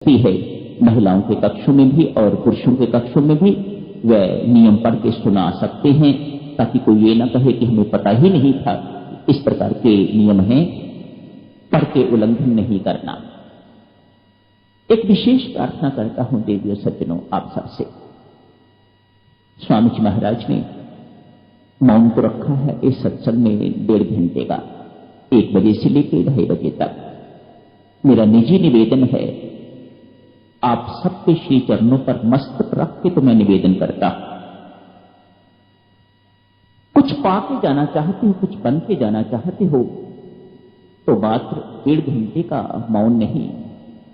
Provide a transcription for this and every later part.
ही है। महिलाओं के कक्षों में भी और पुरुषों के कक्षों में भी वह नियम पढ़ के सुना सकते हैं, ताकि कोई ये ना कहे कि हमें पता ही नहीं था। इस प्रकार के नियम हैं, पढ़ के उल्लंघन नहीं करना। एक विशेष प्रार्थना करता हूं देवियों सज्जनों आप सबसे। स्वामी जी महाराज ने मौन तो रखा है इस सत्संग में 1.5 घंटे का, 1 बजे से लेकर 2:30 बजे तक। मेरा निजी निवेदन है, आप सबके श्री चरणों पर मस्तक रख के तो मैं निवेदन करता हूं, कुछ पाके जाना चाहते हो, कुछ बन के जाना चाहते हो, तो मात्र 1.5 घंटे का मौन नहीं,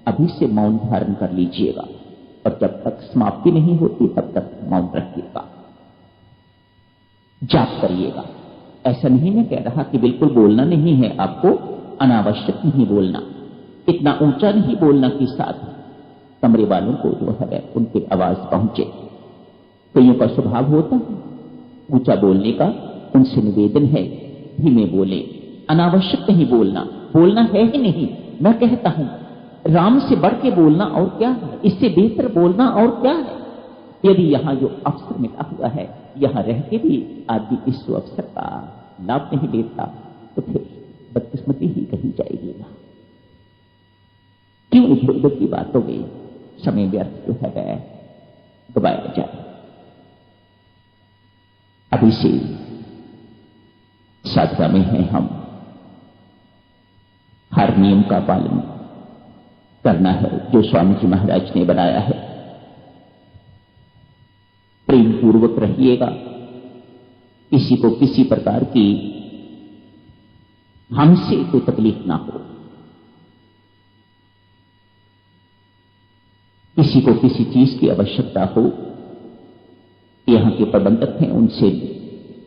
अभी से मौन धारण कर लीजिएगा, और जब तक समाप्ति नहीं होती तब तक मौन रखिएगा, जाप करिएगा। ऐसा नहीं मैं कह रहा कि बिल्कुल बोलना नहीं है आपको, अनावश्यक नहीं बोलना, इतना ऊंचा नहीं बोलना कि साथ कमरे वालों को जो है उनकी आवाज पहुंचे। कईयों का स्वभाव होता है ऊंचा बोलने का, उनसे निवेदन है धीमे बोले, अनावश्यक नहीं बोलना, बोलना है ही नहीं। मैं कहता हूं राम से बढ़ के बोलना और क्या है, इससे बेहतर बोलना और क्या है। यदि यहां जो अवसर मिला हुआ है, यहां रह के भी आदमी इस अवसर का लाभ नहीं लेता, तो फिर बदकिस्मती ही कही जाएगी ना। क्यों इधर उधर की बातों में समय व्यर्थ जो है गवाया जाए। अभी से साधना में हैं हम, हर नियम का पालन करना है जो स्वामी जी महाराज ने बनाया है। प्रेम पूर्वक रहिएगा, किसी को किसी प्रकार की हमसे कोई तकलीफ ना हो, किसी को किसी चीज की आवश्यकता हो, यहां के प्रबंधक हैं उनसे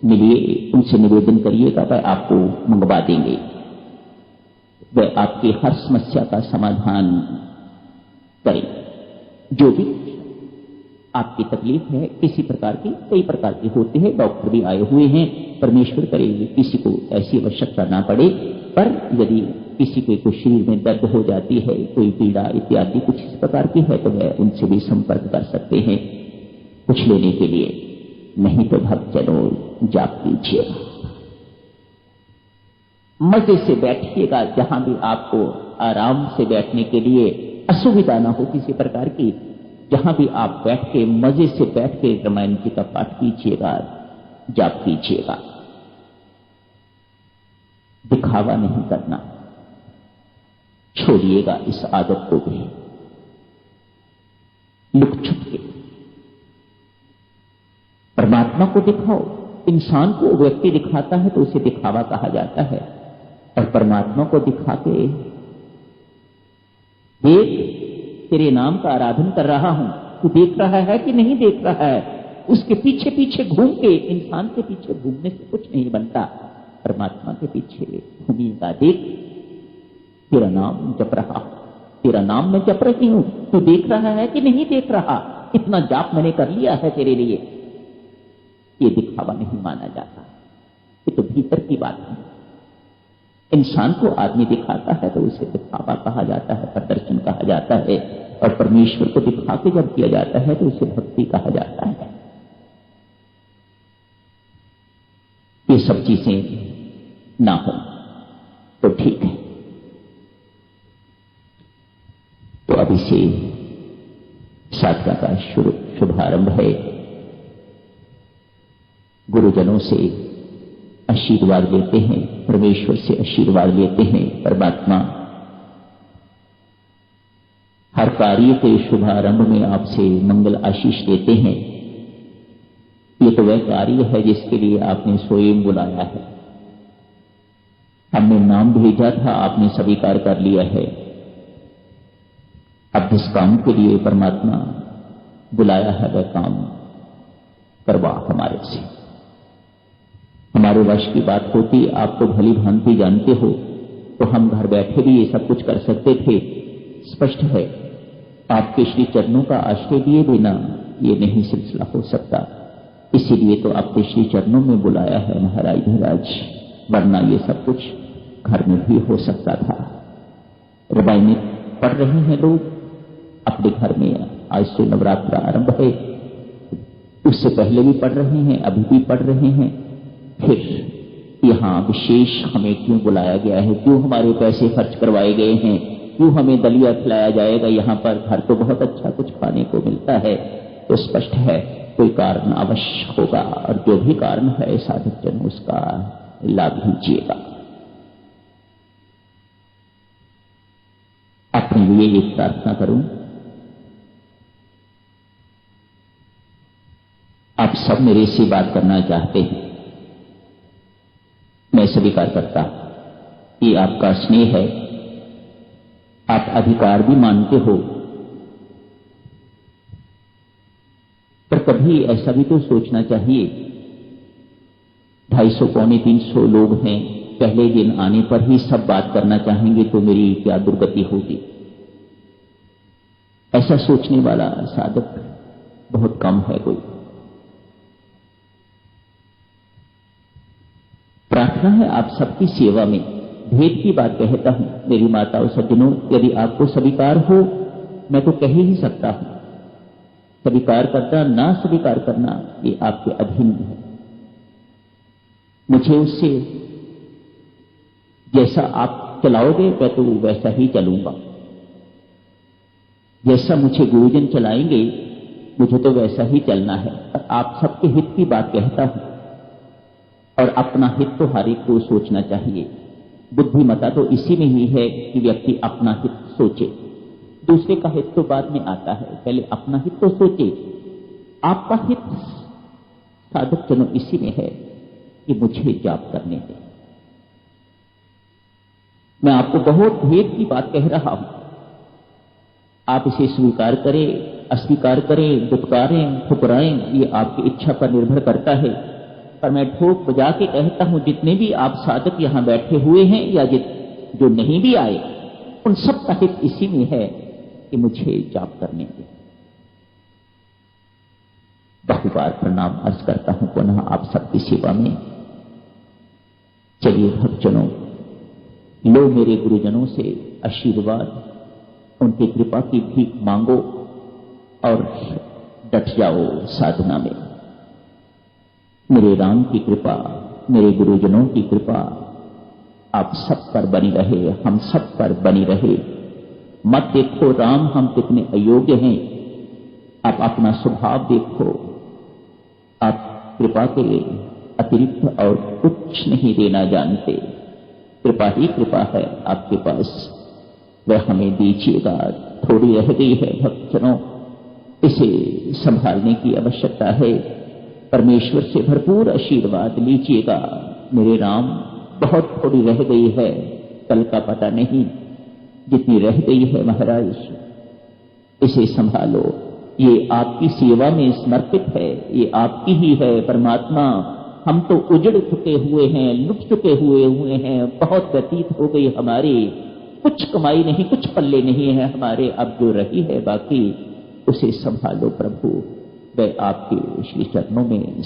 मिलिए, उनसे निवेदन करिएगा, वह आपको मंगवा देंगे, वह आपकी हर समस्या का समाधान करें। जो भी आपकी तकलीफ है किसी प्रकार की, कई प्रकार की होती है, डॉक्टर भी आए हुए हैं, परमेश्वर करेंगे किसी को ऐसी आवश्यकता ना पड़े। पर यदि किसी को शरीर में दर्द हो जाती है, कोई पीड़ा इत्यादि कुछ इस प्रकार की है, तो वह उनसे भी संपर्क कर सकते हैं कुछ लेने के लिए। नहीं तो भक्तजनों जाप कीजिएगा, मजे से बैठिएगा, जहां भी आपको आराम से बैठने के लिए असुविधा ना हो किसी प्रकार की, जहां भी आप बैठ के मजे से बैठ के रामायण जी का पाठ कीजिएगा, जाप कीजिएगा। दिखावा नहीं करना, छोड़िएगा इस आदत को भी। लुक छुप के परमात्मा को दिखाओ। इंसान को व्यक्ति दिखाता है तो उसे दिखावा कहा जाता है, और परमात्मा को दिखा के देख तेरे नाम का आराधन कर रहा हूं, तू देख रहा है कि नहीं देख रहा है। उसके पीछे पीछे घूम के, इंसान के पीछे घूमने से कुछ नहीं बनता, परमात्मा के पीछे घूमिएगा। देख तेरा नाम जप रहा हूं, तेरा नाम मैं जप रही हूं, तू देख रहा है कि नहीं देख रहा, इतना जाप मैंने कर लिया है तेरे लिए। ये दिखावा नहीं माना जाता, ये तो भीतर की बात है। इंसान को आदमी दिखाता है तो उसे दिखावा कहा जाता है, प्रदर्शन कहा जाता है, और परमेश्वर को दिखा के जब किया जाता है तो उसे भक्ति कहा जाता है। ये सब चीजें ना हो तो ठीक है। तो अभी से साधना का शुभारंभ है। गुरुजनों से आशीर्वाद लेते हैं, परमेश्वर से आशीर्वाद लेते हैं। परमात्मा हर कार्य के शुभारंभ में आपसे मंगल आशीष देते हैं। ये तो वह कार्य है जिसके लिए आपने स्वयं बुलाया है। हमने नाम भेजा था, आपने स्वीकार कर लिया है। अब जिस काम के लिए परमात्मा बुलाया है वह काम करवा हमारे से। हमारे वश की बात होती, आप तो भली भांति जानते हो, तो हम घर बैठे भी ये सब कुछ कर सकते थे। स्पष्ट है, आपके श्री चरणों का आश्रय दिए बिना ये नहीं सिलसिला हो सकता। इसीलिए तो आपके श्री चरणों में बुलाया है महाराज धीराज, वरना ये सब कुछ घर में भी हो सकता था। रामायण पढ़ रहे हैं लोग, अपने घर में आज से नवरात्र आरंभ है, उससे पहले भी पढ़ रहे हैं, अभी भी पढ़ रहे हैं। फिर यहां विशेष हमें क्यों बुलाया गया है, क्यों हमारे पैसे खर्च करवाए गए हैं, क्यों हमें दलिया खिलाया जाएगा यहाँ पर? घर तो बहुत अच्छा कुछ खाने को मिलता है। तो स्पष्ट है कोई कारण अवश्य होगा, और जो भी कारण है साधक जन उसका लाभ लीजिएगा। अपने लिए एक प्रार्थना करूं, आप सब मेरे से बात करना चाहते हैं, मैं स्वीकार करता हूं। ये आपका स्नेह है, आप अधिकार भी मानते हो, पर कभी ऐसा भी तो सोचना चाहिए 250 पौने 300 लोग हैं, पहले दिन आने पर ही सब बात करना चाहेंगे तो मेरी क्या दुर्गति होगी। ऐसा सोचने वाला साधक बहुत कम है कोई। प्रार्थना है आप सबकी सेवा में, भेद की बात कहता हूं मेरी माताओं सज्जनों, यदि आपको स्वीकार हो, मैं तो कह ही सकता हूं, स्वीकार करना ना स्वीकार करना ये आपके अधीन है। मुझे उससे जैसा आप चलाओगे मैं तो वैसा ही चलूंगा, जैसा मुझे गुरुजन चलाएंगे मुझे तो वैसा ही चलना है। पर आप सबके हित की बात कहता हूं, और अपना हित तो हर एक को सोचना चाहिए। बुद्धिमता तो इसी में ही है कि व्यक्ति अपना हित सोचे, दूसरे का हित तो बाद में आता है, पहले अपना हित तो सोचे। आपका हित साधक जनों इसी में है कि मुझे जाप करने दें। मैं आपको बहुत भेद की बात कह रहा हूं, आप इसे स्वीकार करें, अस्वीकार करें, दुत्कारें, ठुकराएं, ये आपकी इच्छा पर निर्भर करता है। पर मैं ठोक बजा के कहता हूं, जितने भी आप साधक यहां बैठे हुए हैं या जो नहीं भी आए, उन सब का हित इसी में है कि मुझे जाप करने दें। बहुबार प्रणाम अर्ज करता हूं पुनः आप सबकी सेवा में। चलिए भक्तजनों, लो मेरे गुरुजनों से आशीर्वाद, उनकी कृपा की भीख मांगो और डट जाओ साधना में। मेरे राम की कृपा, मेरे गुरुजनों की कृपा आप सब पर बनी रहे, हम सब पर बनी रहे। मत देखो राम हम कितने अयोग्य हैं, आप अपना स्वभाव देखो, आप कृपा के अतिरिक्त और कुछ नहीं देना जानते। कृपा ही कृपा है आपके पास, वह हमें दीजिएगा। थोड़ी रह गई है भक्तजनों, इसे संभालने की आवश्यकता है। परमेश्वर से भरपूर आशीर्वाद लीजिएगा। मेरे राम बहुत थोड़ी रह गई है, कल का पता नहीं, जितनी रह गई है महाराज इसे संभालो। ये आपकी सेवा में समर्पित है, ये आपकी ही है परमात्मा। हम तो उजड़ चुके हुए हैं, लुट चुके हुए हैं, बहुत व्यतीत हो गई हमारी, कुछ कमाई नहीं, कुछ पल्ले नहीं है हमारे। अब जो रही है बाकी उसे संभालो प्रभु, वह आपके श्री चरणों में